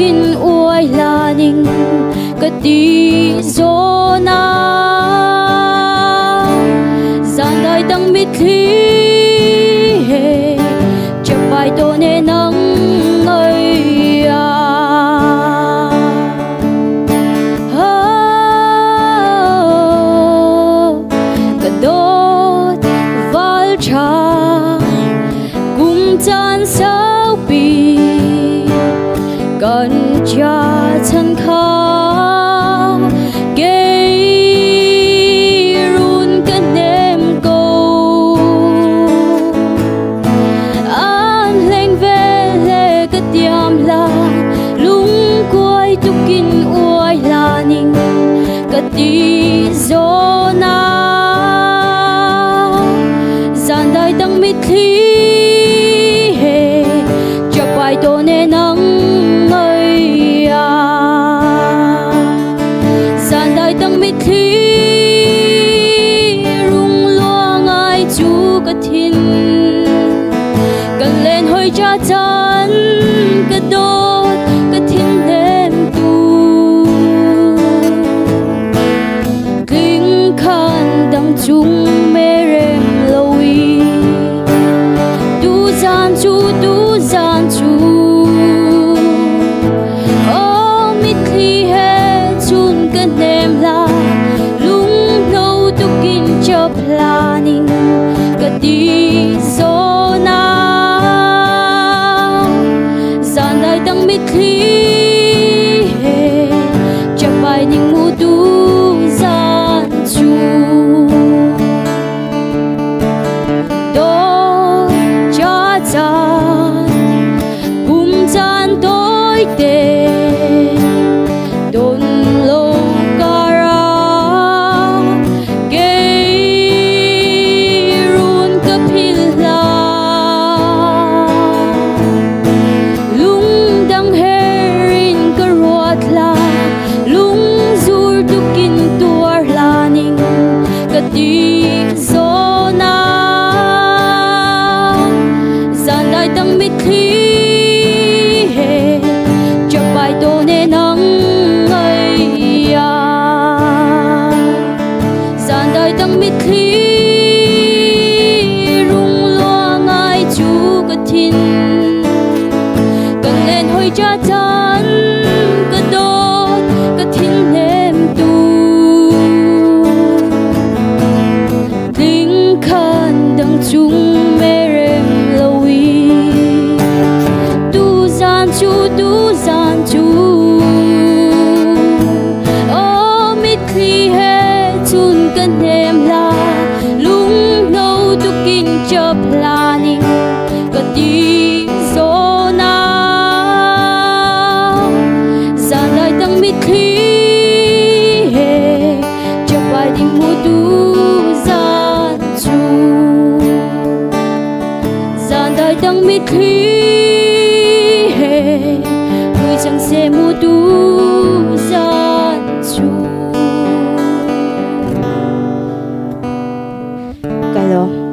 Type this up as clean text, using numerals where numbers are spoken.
kin uai laning ka ti zo na zan dai tang mit thi chap pai to ne nang ơi ka dot val cha kum chan sao pi gần cha chân kha gây run cái đêm câu an lên về lệ cái tiệm là lung quay tu kinh uai là ninh cái tí gió na gian đại tăng mít thi cho bài tổ nè nắng tăng mít thi rung loa ngài chú cả thiên cần lên hơi cha chắn cả đốt cả thiên đêm tu kinh khan đằng chung mê rem lâu tu gian chú mít thi hết chun cái đêm la lung lâu tu kin chập planning cái tí gió na gian đại tăng mít thi chập bài ninh mu tu gian chu đó cha chan cùng chan tối tệ đồn lâu cara gây run cái pila lung đang herin cái ruột la lung zur tu kin tuar laning cái tí gió na gian đại tăng mít thi chập bài tô nè nắng gian đại tăng mít thi rung loa ngài chú cả thiên cần lên hơi cha chắn cả đốt cả thiên đêm tu linh khan đằng chung mê rem lâu tu gian chú mít thi hết chun cái đêm la lung lâu tu kin chập planning cái tí gió na gian đại tăng mít thi chập bài đình mu tu gian chu gian đại tăng mít thi người chẳng xe mu tu gian chu cái đó